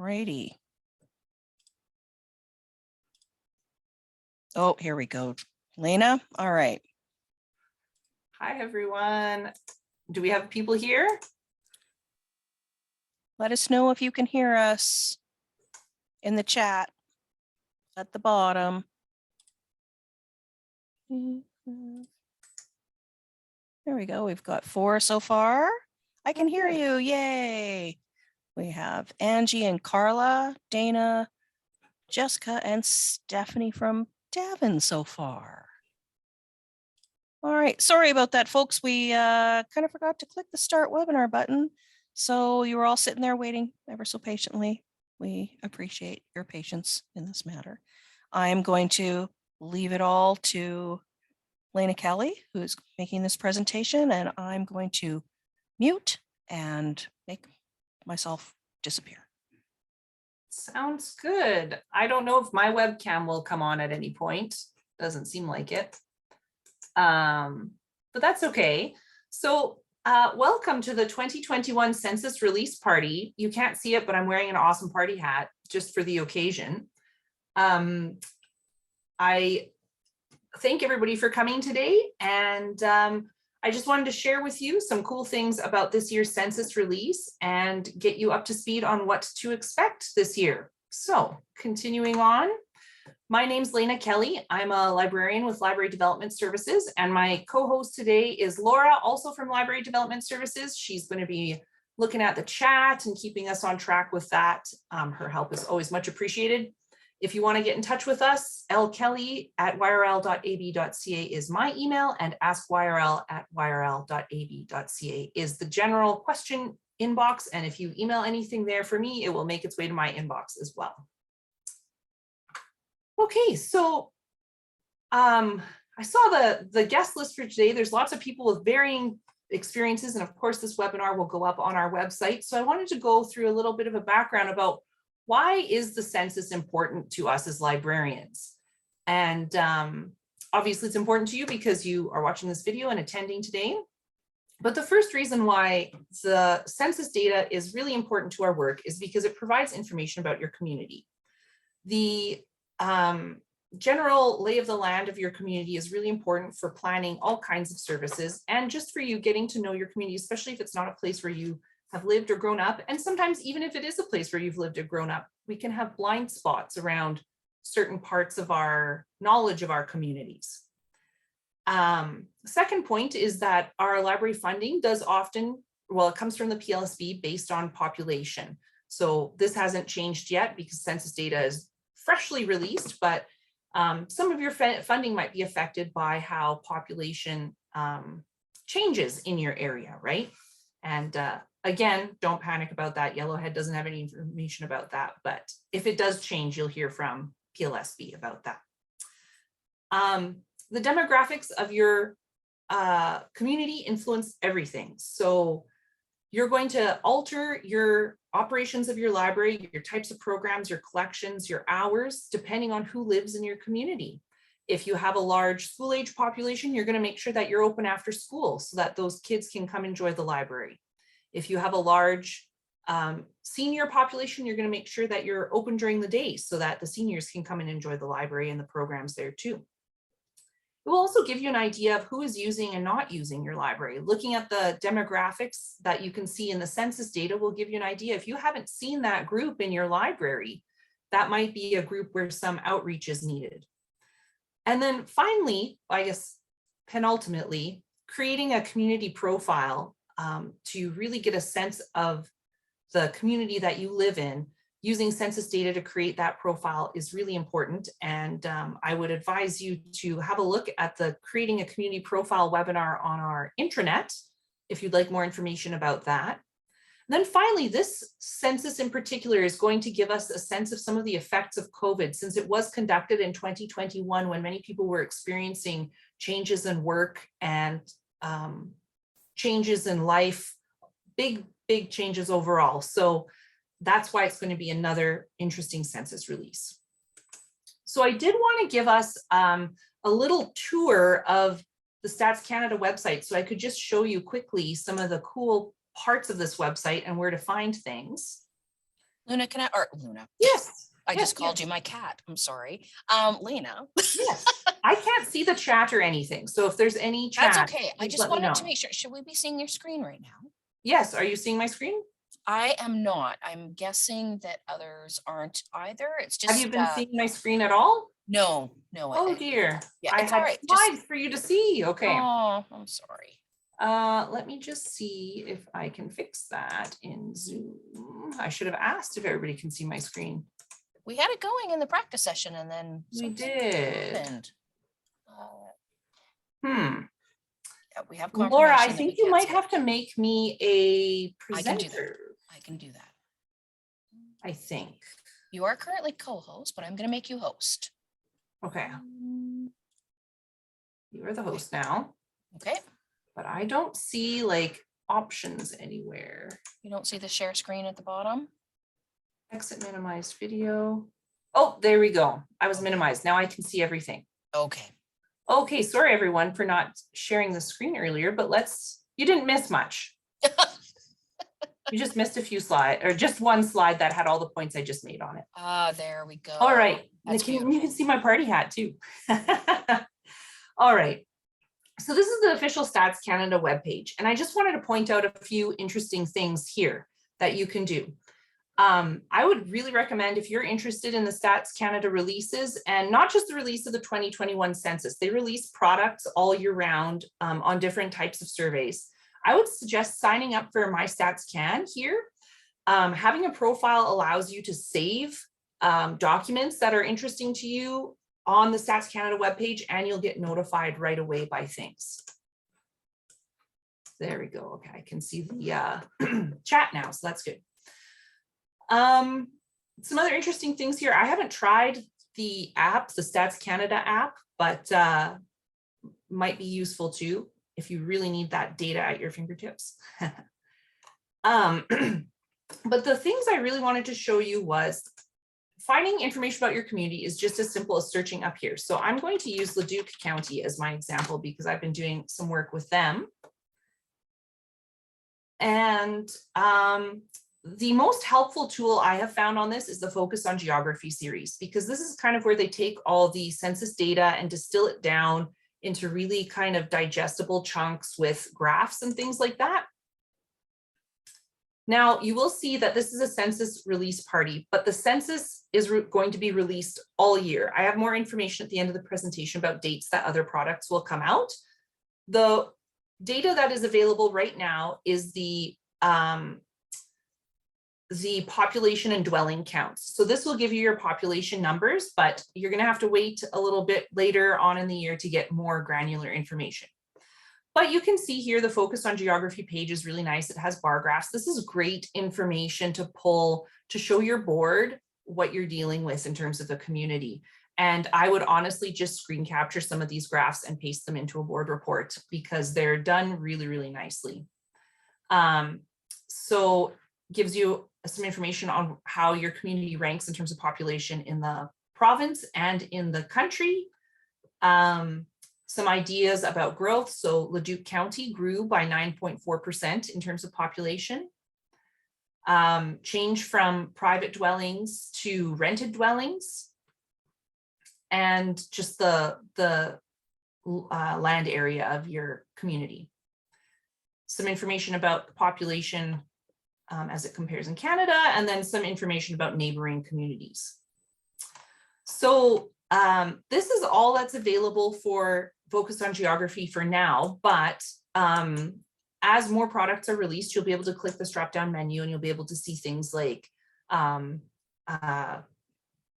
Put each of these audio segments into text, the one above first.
righty. Oh, here we go. Lena, all right. Hi, everyone. Do we have people here? Let us know if you can hear us in the chat at the bottom. There we go. We've got 4 so far. I can hear you. Yay. We have Angie and Carla, Dana, Jessica, and Stephanie from Devon so far. All right. Sorry about that, folks. We kind of forgot to click the start webinar button. So you were all sitting there waiting ever so patiently. We appreciate your patience in this matter. I'm going to leave it all to Lena Kelly, who's making this presentation, and I'm going to mute and make myself disappear. Sounds good. I don't know if my webcam will come on at any point. Doesn't seem like it. But that's okay. So welcome to the 2021 Census Release Party. You can't see it, but I'm wearing an awesome party hat just for the occasion. I thank everybody for coming today, and I just wanted to share with you some cool things about this year's census release and get you up to speed on what to expect this year. So continuing on, my name's Lena Kelly. I'm a librarian with Library Development Services, and my co-host today is Laura, also from Library Development Services. She's going to be looking at the chat and keeping us on track with that. Her help is always much appreciated. If you want to get in touch with us, lkelly@yrl.ab.ca is my email, and askrl@yrl.ab.ca is the general question inbox. And if you email anything there for me, it will make its way to my inbox as well. Okay, so I saw the guest list for today. There's lots of people with varying experiences, and of course this webinar will go up on our website. So I wanted to go through a little bit of a background about why is the census important to us as librarians? And obviously it's important to you because you are watching this video and attending today. But the first reason why the census data is really important to our work is because it provides information about your community. The general lay of the land of your community is really important for planning all kinds of services, and just for you getting to know your community, especially if it's not a place where you have lived or grown up. And sometimes even if it is a place where you've lived or grown up, we can have blind spots around certain parts of our knowledge of our communities. Second point is that our library funding does often, well, it comes from the PLSB based on population. So this hasn't changed yet because census data is freshly released, but some of your funding might be affected by how population changes in your area, right? And again, don't panic about that. Yellowhead doesn't have any information about that, but if it does change, you'll hear from PLSB about that. The demographics of your community influence everything. So you're going to alter your operations of your library, your types of programs, your collections, your hours, depending on who lives in your community. If you have a large school age population, you're going to make sure that you're open after school so that those kids can come enjoy the library. If you have a large senior population, you're going to make sure that you're open during the day so that the seniors can come and enjoy the library and the programs there too. It will also give you an idea of who is using and not using your library. Looking at the demographics that you can see in the census data will give you an idea. If you haven't seen that group in your library, that might be a group where some outreach is needed. And then finally, I guess penultimately, creating a community profile to really get a sense of the community that you live in. Using census data to create that profile is really important. And I would advise you to have a look at the Creating a Community Profile webinar on our intranet if you'd like more information about that. And then finally, this census in particular is going to give us a sense of some of the effects of COVID, since it was conducted in 2021 when many people were experiencing changes in work and changes in life, big changes overall. So that's why it's going to be another interesting census release. So I did want to give us a little tour of the Stats Canada website, so I could just show you quickly some of the cool parts of this website and where to find things. Luna, can I, or Luna, Yes. I yes, just called yes, you my cat. I'm sorry. Lena. Yes. I can't see the chat or anything. So if there's any That's chat, okay. I please just let me wanted know. to make sure. Should we be seeing your screen right now? Yes. Are you seeing my screen? I am not. I'm guessing that others aren't either. It's just Have you been seeing my screen at all? no. Oh dear. Yeah, I it's all had right. slides for you to see. Okay. Oh, I'm sorry. Let me just see if I can fix that in Zoom. I should have asked if everybody can see my screen. We had it going in the practice session and then We something did. happened. Yeah, we have Laura, I confirmation that we think you can't might see have to make me a I can do that. presenter. I can do that. I think. You are currently co-host, but I'm going to make you host. Okay. You are the host now, Okay. but I don't see like options anywhere. You don't see the share screen at the bottom? Exit minimized video. Oh, there we go. I was Okay. minimized. Now I can see everything. Okay. Okay, sorry everyone for not sharing the screen earlier, but you didn't miss much. You just missed a few slides, or just one slide that had all the points I just made on it. There we go. All right, That's you beautiful. can see my party hat too. All right, so this is the official Stats Canada webpage, and I just wanted to point out a few interesting things here that you can do. I would really recommend, if you're interested in the Stats Canada releases, and not just the release of the 2021 census, they release products all year round on different types of surveys. I would suggest signing up for My Stats Can here. Having a profile allows you to save documents that are interesting to you on the Stats Canada webpage, and you'll get notified right away by things. There we go. Okay, I can see the chat now, so that's good. Some other interesting things here. I haven't tried the app, the Stats Canada app, but might be useful too if you really need that data at your fingertips. But the things I really wanted to show you was finding information about your community is just as simple as searching up here. So I'm going to use Leduc County as my example because I've been doing some work with them. And the most helpful tool I have found on this is the Focus on Geography series, because this is kind of where they take all the census data and distill it down into really kind of digestible chunks with graphs and things like that. Now, you will see that this is a census release party, but the census is going to be released all year. I have more information at the end of the presentation about dates that other products will come out. The data that is available right now is the population and dwelling counts. So this will give you your population numbers, but you're going to have to wait a little bit later on in the year to get more granular information. But you can see here the Focus on Geography page is really nice. It has bar graphs. This is great information to pull to show your board what you're dealing with in terms of the community. And I would honestly just screen capture some of these graphs and paste them into a board report because they're done really, really nicely. So gives you some information on how your community ranks in terms of population in the province and in the country. Some ideas about growth. So Leduc County grew by 9.4% in terms of population. Change from private dwellings to rented dwellings. And just the land area of your community. Some information about the population as it compares in Canada, and then some information about neighboring communities. So this is all that's available for Focus on Geography for now, but as more products are released, you'll be able to click this drop-down menu and you'll be able to see things like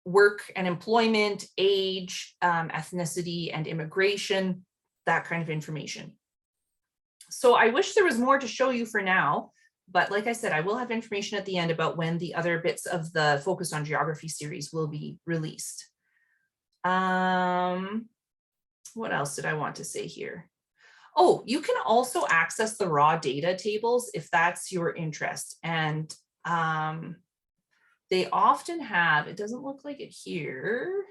work and employment, age, ethnicity, and immigration, that kind of information. So I wish there was more to show you for now, but like I said, I will have information at the end about when the other bits of the Focus on Geography series will be released. What else did I want to say here? Oh, you can also access the raw data tables if that's your interest. And they often have, it doesn't look like it here,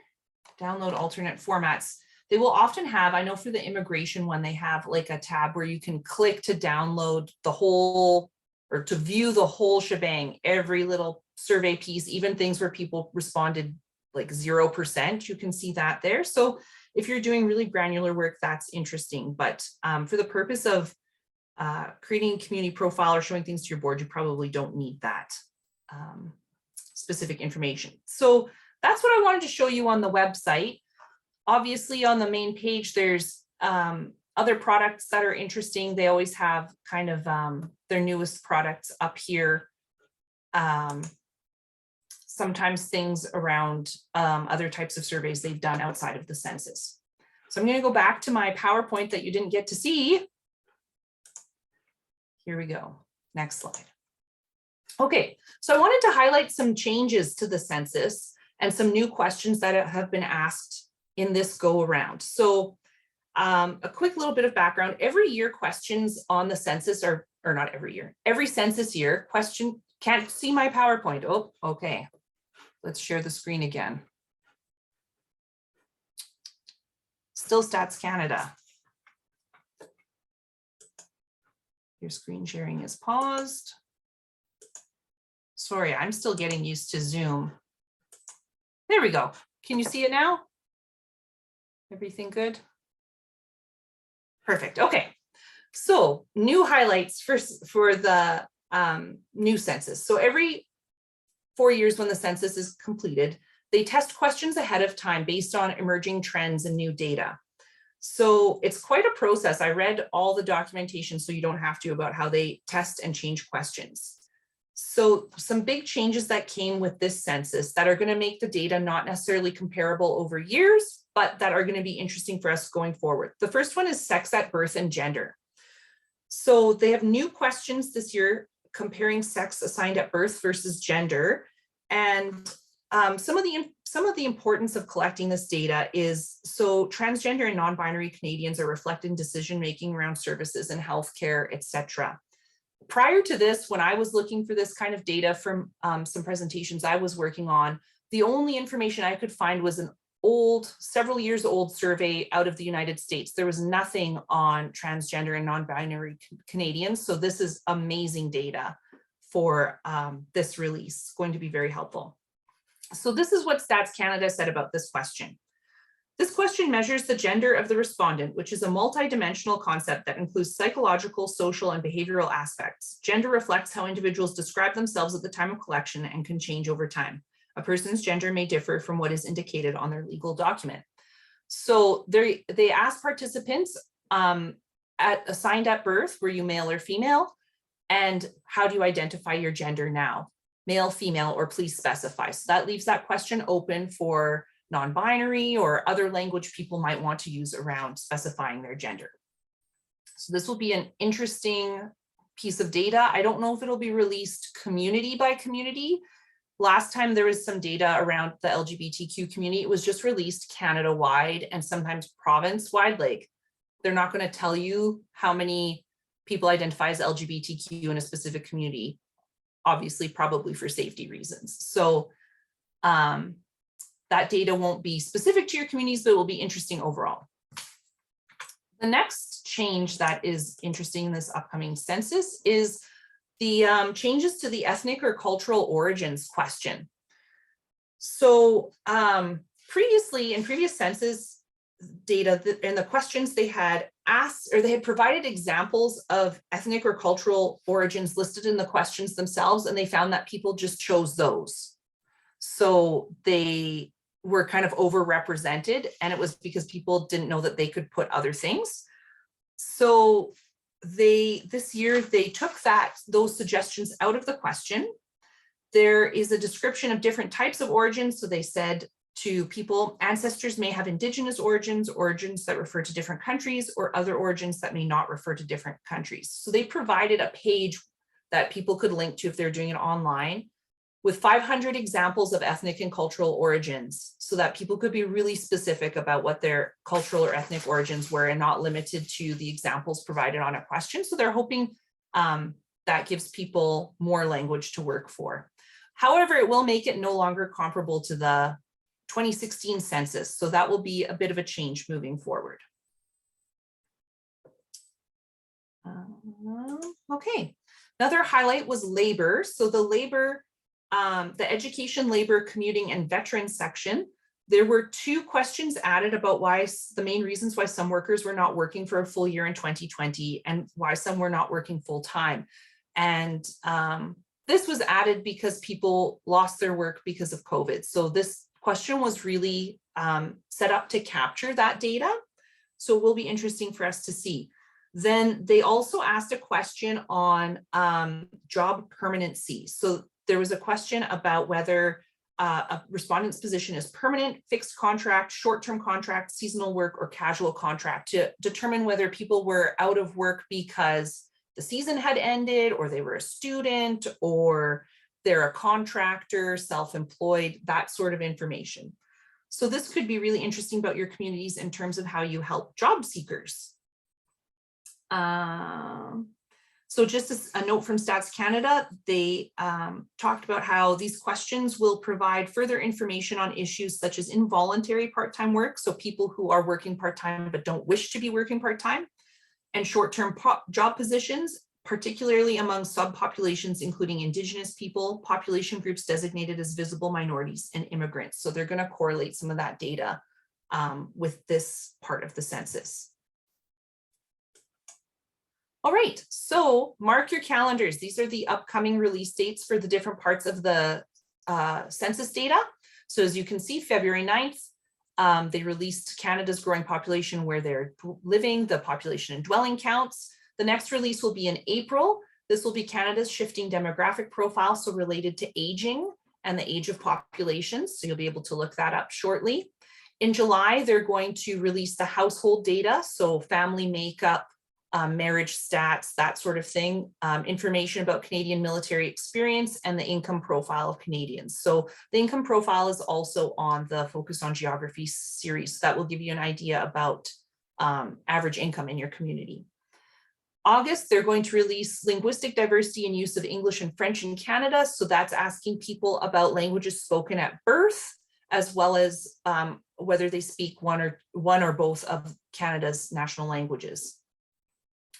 download alternate formats. They will often have, I know for the immigration one, they have like a tab where you can click to download the whole, or to view the whole shebang, every little survey piece, even things where people responded like 0%, you can see that there. So if you're doing really granular work, that's interesting. But for the purpose of creating a community profile or showing things to your board, you probably don't need that specific information. So that's what I wanted to show you on the website. Obviously on the main page, there's other products that are interesting. They always have kind of their newest products up here. Sometimes things around other types of surveys they've done outside of the census. So I'm going to go back to my PowerPoint that you didn't get to see. Here we go. Next slide. Okay, so I wanted to highlight some changes to the census and some new questions that have been asked in this go around. So a quick little bit of background. Every year questions on the census or not every year, every census year question, can't see my PowerPoint. Oh, okay. Let's share the screen again. Still Stats Canada. Your screen sharing is paused. Sorry, I'm still getting used to Zoom. There we go. Can you see it now? Everything good? Perfect. Okay. So new highlights for the new census. So every 4 years when the census is completed, they test questions ahead of time based on emerging trends and new data. So it's quite a process. I read all the documentation so you don't have to about how they test and change questions. So some big changes that came with this census that are going to make the data not necessarily comparable over years, but that are going to be interesting for us going forward. The first one is sex at birth and gender. So they have new questions this year comparing sex assigned at birth versus gender. And some of the importance of collecting this data is, so transgender and non-binary Canadians are reflected in decision-making around services and healthcare, et cetera. Prior to this, when I was looking for this kind of data from some presentations I was working on, the only information I could find was an old, several years old survey out of the United States. There was nothing on transgender and non-binary Canadians. So this is amazing data for this release, going to be very helpful. So this is what Stats Canada said about this question. This question measures the gender of the respondent, which is a multidimensional concept that includes psychological, social, and behavioral aspects. Gender reflects how individuals describe themselves at the time of collection and can change over time. A person's gender may differ from what is indicated on their legal document. So they asked participants assigned at birth, were you male or female? And how do you identify your gender now? Male, female, or please specify. So that leaves that question open for non-binary or other language people might want to use around specifying their gender. So this will be an interesting piece of data. I don't know if it'll be released community by community. Last time there was some data around the LGBTQ community, it was just released Canada-wide and sometimes province-wide. Like, they're not going to tell you how many people identify as LGBTQ in a specific community, obviously, probably for safety reasons. So that data won't be specific to your communities, but it will be interesting overall. The next change that is interesting in this upcoming census is the changes to the ethnic or cultural origins question. So previously, in previous census data and the questions, they had asked, or they had provided examples of ethnic or cultural origins listed in the questions themselves, and they found that people just chose those. So they were kind of overrepresented, and it was because people didn't know that they could put other things. So this year they took those suggestions out of the question. There is a description of different types of origins. So they said to people, ancestors may have indigenous origins, origins that refer to different countries, or other origins that may not refer to different countries. So they provided a page that people could link to if they're doing it online, with 500 examples of ethnic and cultural origins, so that people could be really specific about what their cultural or ethnic origins were and not limited to the examples provided on a question. So they're hoping that gives people more language to work for. However, it will make it no longer comparable to the 2016 census. So that will be a bit of a change moving forward. Okay, another highlight was labor. So the labor the education, labor, commuting, and veteran section, there were 2 questions added about why the main reasons why some workers were not working for a full year in 2020 and why some were not working full time. And this was added because people lost their work because of COVID. So this question was really set up to capture that data. So it will be interesting for us to see. Then they also asked a question on job permanency. So there was a question about whether a respondent's position is permanent, fixed contract, short-term contract, seasonal work, or casual contract, to determine whether people were out of work because the season had ended, or they were a student, or they're a contractor, self-employed, that sort of information. So this could be really interesting about your communities in terms of how you help job seekers. So just as a note from Stats Canada, they talked about how these questions will provide further information on issues such as involuntary part-time work, so people who are working part-time but don't wish to be working part-time, and short-term job positions, particularly among subpopulations, including Indigenous people, population groups designated as visible minorities, and immigrants. So they're going to correlate some of that data with this part of the census. All right, so mark your calendars. These are the upcoming release dates for the different parts of the census data. So as you can see, February 9th, they released Canada's growing population, where they're living, the population and dwelling counts. The next release will be in April. This will be Canada's shifting demographic profile, so related to aging and the age of populations. So you'll be able to look that up shortly. In July, they're going to release the household data, so family makeup, marriage stats, that sort of thing, information about Canadian military experience, and the income profile of Canadians. So the income profile is also on the Focus on Geography series. That will give you an idea about average income in your community. August, they're going to release linguistic diversity and use of English and French in Canada. So that's asking people about languages spoken at birth, as well as whether they speak one or both of Canada's national languages,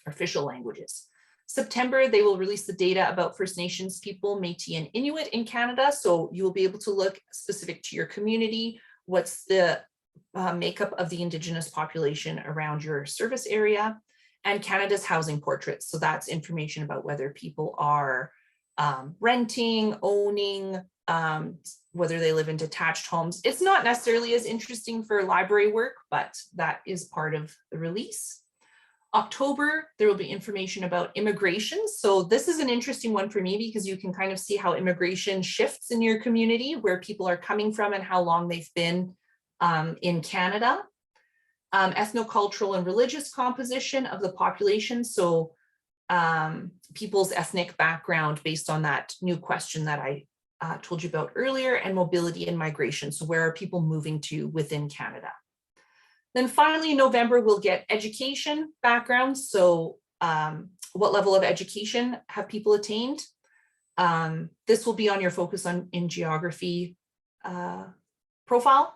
official languages. September, they will release the data about First Nations people, Métis and Inuit in Canada. So you will be able to look specific to your community, what's the makeup of the Indigenous population around your service area, and Canada's housing portraits. So that's information about whether people are renting, owning, whether they live in detached homes. It's not necessarily as interesting for library work, but that is part of the release. October, there will be information about immigration. So this is an interesting one for me because you can kind of see how immigration shifts in your community, where people are coming from and how long they've been in Canada. Ethnocultural and religious composition of the population. So people's ethnic background based on that new question that I told you about earlier, and mobility and migration. So where are people moving to within Canada? Then finally, in November, we'll get education background. So what level of education have people attained? This will be on your Focus in Geography profile.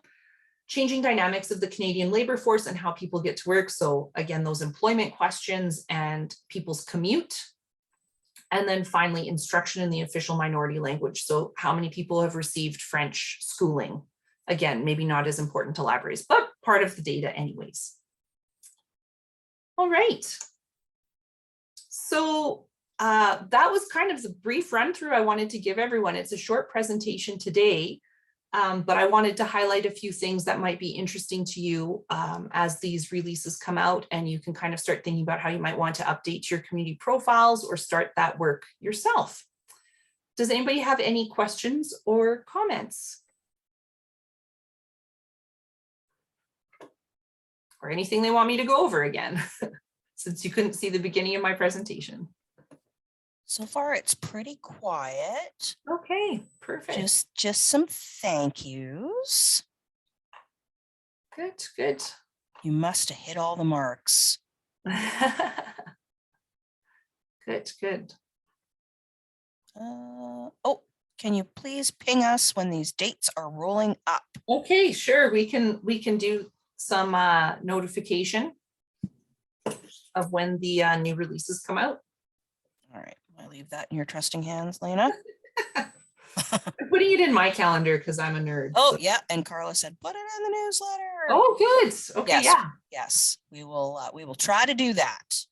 Changing dynamics of the Canadian labor force and how people get to work. So again, those employment questions and people's commute. And then finally, instruction in the official minority language. So how many people have received French schooling? Again, maybe not as important to libraries, but part of the data anyways. All right. So that was kind of the brief run through I wanted to give everyone. It's a short presentation today. But I wanted to highlight a few things that might be interesting to you as these releases come out, and you can kind of start thinking about how you might want to update your community profiles or start that work yourself. Does anybody have any questions or comments? Or anything they want me to go over again, since you couldn't see the beginning of my presentation? So far, it's pretty quiet. Okay, perfect. Just some thank yous. Good, good. You must have hit all the marks. Good, good. Oh, can you please ping us when these dates are rolling up? Okay, sure. We can do some notification of when the new releases come out. All right, I leave that in your trusting hands, Lena. I'm putting it in my calendar because I'm a nerd. Oh, so- yeah. And Carla said, put it in the newsletter. Oh, good. Okay, Yes. yeah. Yes, we will try to do that.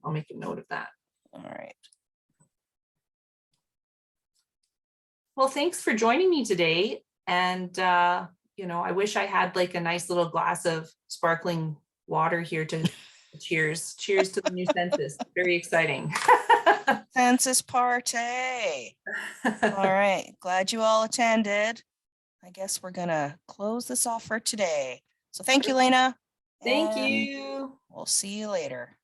I'll make a note of that. All right. Well, thanks for joining me today. And, you know, I wish I had like a nice little glass of sparkling water here to cheers. Cheers to the new census. Very exciting. Census party. All right. Glad you all attended. I guess we're gonna close this off for today. So thank you, Lena. Thank and you. We'll see you later.